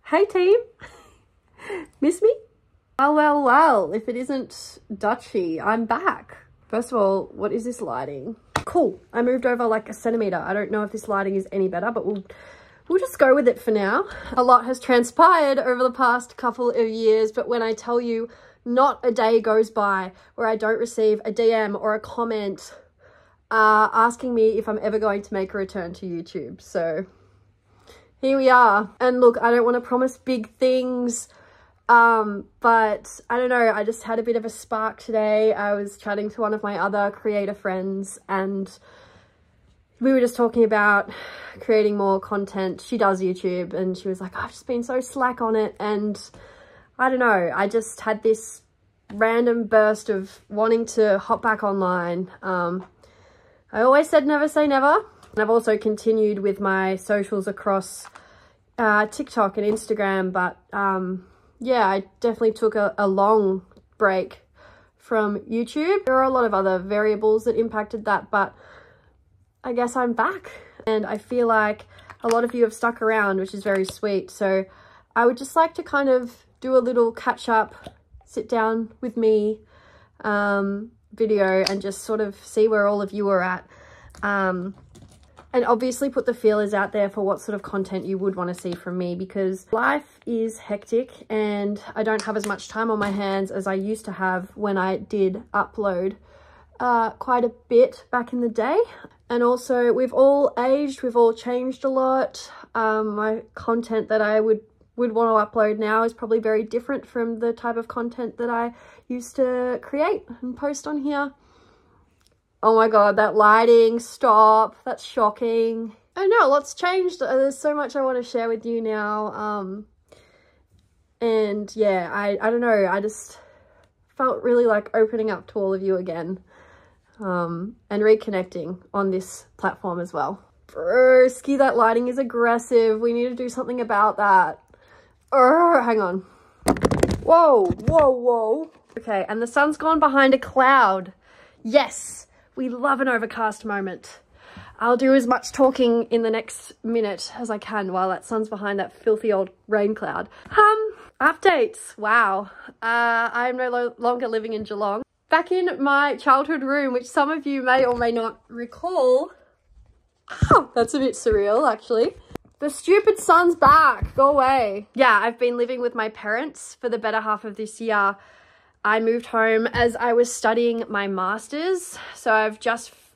Hey team, miss me? Well, if it isn't Dutchy, I'm back. First of all, what is this lighting? Cool, I moved over like a centimeter. I don't know if this lighting is any better, but we'll just go with it for now. A lot has transpired over the past couple of years, but when I tell you not a day goes by where I don't receive a DM or a comment asking me if I'm ever going to make a return to YouTube. So here we are. And look, I don't want to promise big things, but I don't know, I just had a bit of a spark today. I was chatting to one of my other creator friends and we were just talking about creating more content. She does YouTube and she was like, I've just been so slack on it. And I don't know, I just had this random burst of wanting to hop back online. I always said never say never. And I've also continued with my socials across TikTok and Instagram, but yeah, I definitely took a long break from YouTube. There are a lot of other variables that impacted that, but I guess I'm back and I feel like a lot of you have stuck around, which is very sweet. So I would just like to kind of do a little catch up, sit down with me video and just sort of see where all of you are at. And obviously put the feelers out there for what sort of content you would want to see from me, because life is hectic and I don't have as much time on my hands as I used to have when I did upload quite a bit back in the day. And also we've all aged, we've all changed a lot. My content that I would want to upload now is probably very different from the type of content that I used to create and post on here. Oh my god, that lighting, stop, that's shocking. I know, lots changed. There's so much I want to share with you now. And yeah, I don't know, I just felt really like opening up to all of you again. And reconnecting on this platform as well. Broski, that lighting is aggressive. We need to do something about that. Hang on. Whoa. Okay, and the sun's gone behind a cloud. Yes. We love an overcast moment. I'll do as much talking in the next minute as I can while that sun's behind that filthy old rain cloud. Updates. Wow. I'm no longer living in Geelong. Back in my childhood room, which some of you may or may not recall. Oh, that's a bit surreal, actually. The stupid sun's back. Go away. Yeah, I've been living with my parents for the better half of this year. I moved home as I was studying my master's. So I've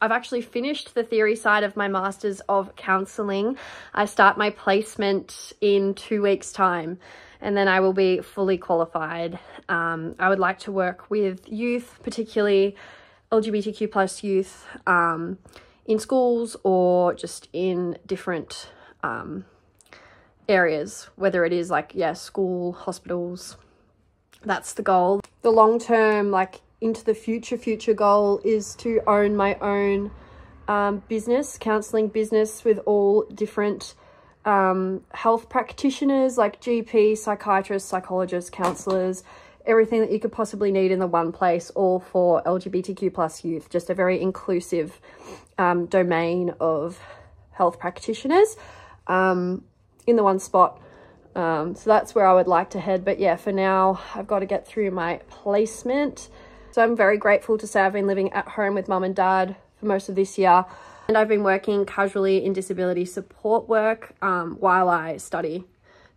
actually finished the theory side of my master's of counselling. I start my placement in 2 weeks' time and then I will be fully qualified. I would like to work with youth, particularly LGBTQ plus youth, in schools or just in different areas, whether it is like, yeah, school, hospitals. That's the goal. The long-term, like into the future goal is to own my own business, counselling business with all different health practitioners like GP, psychiatrists, psychologists, counsellors, everything that you could possibly need in the one place, all for LGBTQ plus youth. Just a very inclusive domain of health practitioners in the one spot. So that's where I would like to head. But yeah, for now, I've got to get through my placement. So I'm very grateful to say I've been living at home with mum and dad for most of this year. And I've been working casually in disability support work while I study.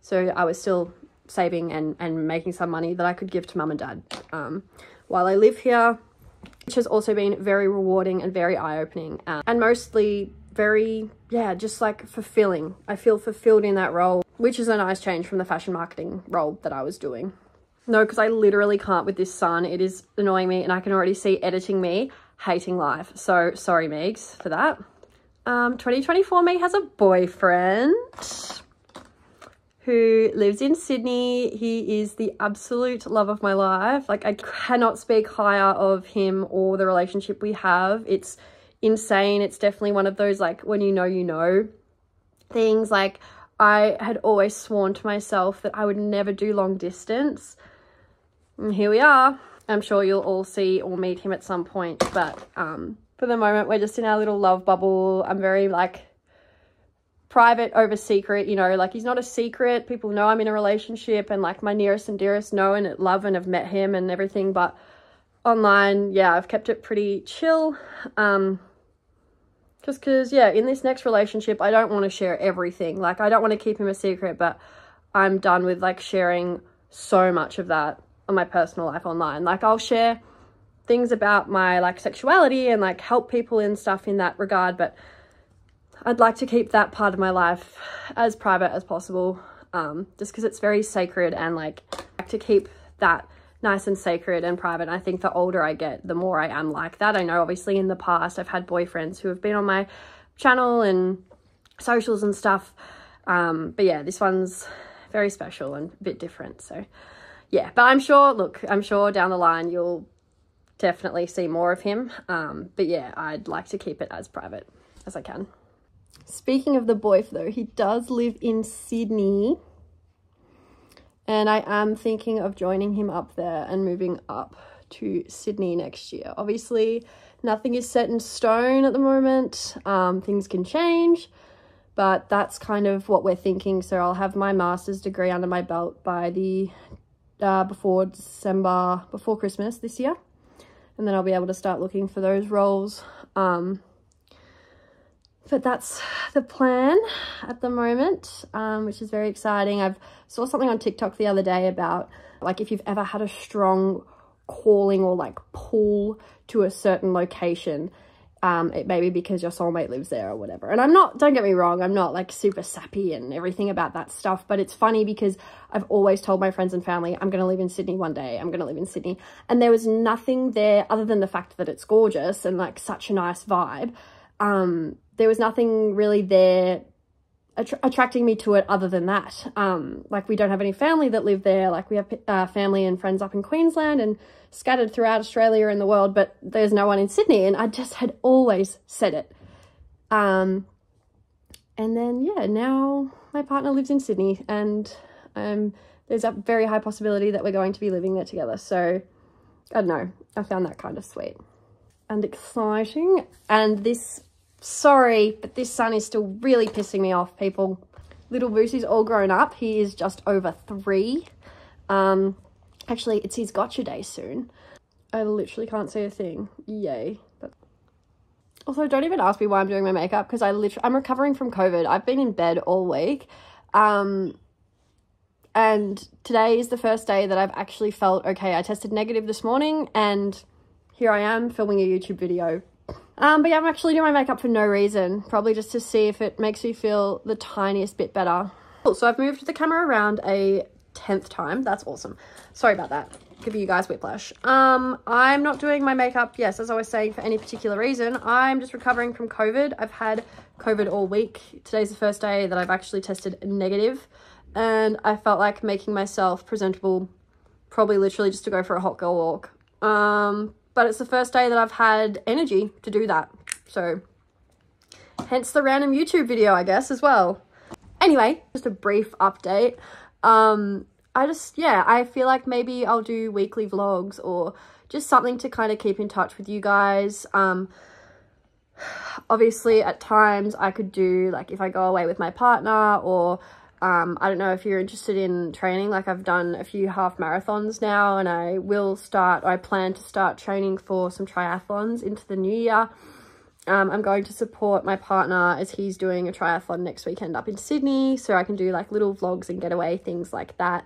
So I was still saving and making some money that I could give to mum and dad while I live here, which has also been very rewarding and very eye-opening and mostly very, yeah, just like fulfilling. I feel fulfilled in that role, which is a nice change from the fashion marketing role that I was doing. No, because I literally can't with this sun. It is annoying me and I can already see editing me hating life. So sorry, Megs, for that. 2024 me has a boyfriend who lives in Sydney. He is the absolute love of my life. Like, I cannot speak higher of him or the relationship we have. It's insane. It's definitely one of those, like, when you know things. Like, I had always sworn to myself that I would never do long distance. And here we are. I'm sure you'll all see or meet him at some point. But for the moment, we're just in our little love bubble. I'm very, like, private over secret, you know, like he's not a secret. People know I'm in a relationship, and like my nearest and dearest know and love and have met him and everything. But online, yeah, I've kept it pretty chill. Just because, yeah, in this next relationship, I don't want to share everything. Like, I don't want to keep him a secret, but I'm done with, like, sharing so much of that on my personal life online. Like, I'll share things about my, like, sexuality and, like, help people and stuff in that regard, but I'd like to keep that part of my life as private as possible, just because it's very sacred, and, like, I like to keep that nice and sacred and private. And I think the older I get, the more I am like that. I know obviously in the past I've had boyfriends who have been on my channel and socials and stuff, but yeah, this one's very special and a bit different. So yeah, but I'm sure, look, I'm sure down the line you'll definitely see more of him, but yeah, I'd like to keep it as private as I can. Speaking of the boy though, he does live in Sydney, and I am thinking of joining him up there and moving up to Sydney next year. Obviously, nothing is set in stone at the moment. Things can change, but that's kind of what we're thinking. So I'll have my master's degree under my belt by the before Christmas this year. And then I'll be able to start looking for those roles. But that's the plan at the moment, which is very exciting. I've saw something on TikTok the other day about, like, if you've ever had a strong calling or, like, pull to a certain location, it may be because your soulmate lives there or whatever. And I'm not, don't get me wrong, I'm not, like, super sappy and everything about that stuff, but it's funny because I've always told my friends and family, I'm going to live in Sydney one day, I'm going to live in Sydney. And there was nothing there other than the fact that it's gorgeous and, like, such a nice vibe. There was nothing really there attracting me to it other than that. Like, we don't have any family that live there. Like, we have family and friends up in Queensland and scattered throughout Australia and the world, but there's no one in Sydney, and I just had always said it. And then, yeah, now my partner lives in Sydney, and there's a very high possibility that we're going to be living there together. So, I don't know, I found that kind of sweet and exciting. And this, sorry, but this sun is still really pissing me off, people. Little Boosie's all grown up. He is just over 3. Actually, it's his gotcha day soon. I literally can't see a thing. Yay. But also, don't even ask me why I'm doing my makeup, because I'm recovering from COVID. I've been in bed all week. And today is the first day that I've actually felt okay. I tested negative this morning, and here I am filming a YouTube video. But yeah, I'm actually doing my makeup for no reason, probably just to see if it makes me feel the tiniest bit better. Cool, so I've moved the camera around a 10th time. That's awesome. Sorry about that. Giving you guys whiplash. I'm not doing my makeup, yes, as I was saying, for any particular reason. I'm just recovering from COVID. I've had COVID all week. Today's the first day that I've actually tested negative, and I felt like making myself presentable, probably literally just to go for a hot girl walk. But it's the first day that I've had energy to do that. So hence the random YouTube video, I guess, as well. Anyway, just a brief update. I feel like maybe I'll do weekly vlogs or just something to kind of keep in touch with you guys. Obviously at times I could do, like, if I go away with my partner, or I don't know if you're interested in training. Like, I've done a few half marathons now, and I plan to start training for some triathlons into the new year. I'm going to support my partner as he's doing a triathlon next weekend up in Sydney, so I can do, like, little vlogs and getaway things like that.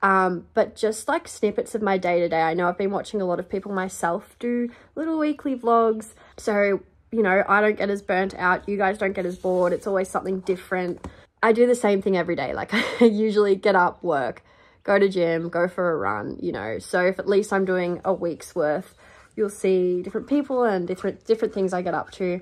But just, like, snippets of my day-to-day. I know I've been watching a lot of people myself do little weekly vlogs, so, you know, I don't get as burnt out. You guys don't get as bored. It's always something different. I do the same thing every day. Like, I usually get up, work, go to gym, go for a run, you know. So if at least I'm doing a week's worth, you'll see different people and different things I get up to.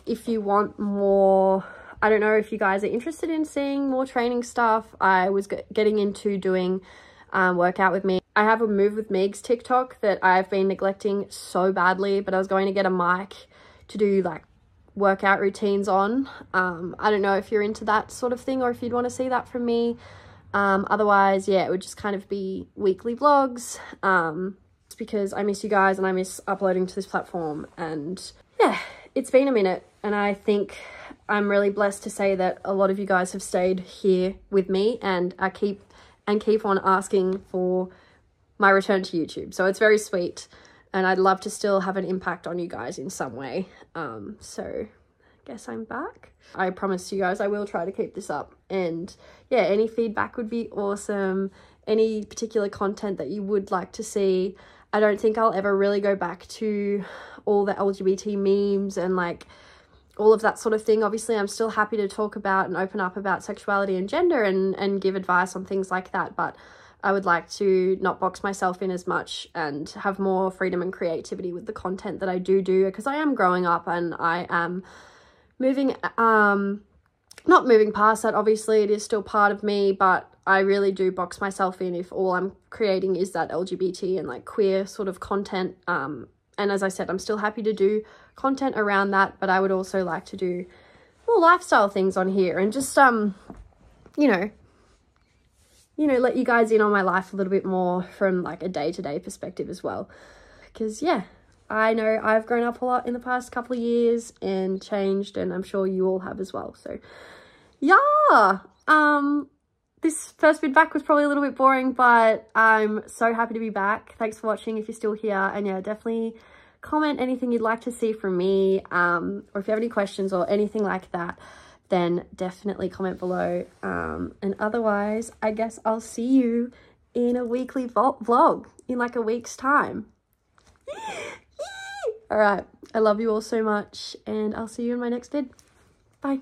If you want more, I don't know if you guys are interested in seeing more training stuff. I was getting into doing workout with me. I have a Move with Megs TikTok that I've been neglecting so badly, but I was going to get a mic to do, like, workout routines on. I don't know if you're into that sort of thing or if you'd want to see that from me. Otherwise, yeah, it would just kind of be weekly vlogs. It's because I miss you guys and I miss uploading to this platform, and yeah, it's been a minute, and I think I'm really blessed to say that a lot of you guys have stayed here with me and keep on asking for my return to YouTube. So it's very sweet, and I'd love to still have an impact on you guys in some way. So I guess I'm back. I promise you guys I will try to keep this up, and yeah, any feedback would be awesome. Any particular content that you would like to see. I don't think I'll ever really go back to all the LGBT memes and like all of that sort of thing. Obviously, I'm still happy to talk about and open up about sexuality and gender and give advice on things like that, but I would like to not box myself in as much and have more freedom and creativity with the content that I do because I am growing up and I am moving, not moving past that. Obviously, it is still part of me, but I really do box myself in if all I'm creating is that LGBT and like queer sort of content. And as I said, I'm still happy to do content around that, but I would also like to do more lifestyle things on here and just, you know, let you guys in on my life a little bit more from like a day-to-day perspective as well. Because yeah, I know I've grown up a lot in the past couple of years and changed, and I'm sure you all have as well. So yeah, this first bit back was probably a little bit boring, but I'm so happy to be back. Thanks for watching if you're still here, and yeah, definitely comment anything you'd like to see from me, or if you have any questions or anything like that, then definitely comment below. And otherwise, I guess I'll see you in a weekly vlog in like a week's time. All right, I love you all so much, and I'll see you in my next vid. Bye.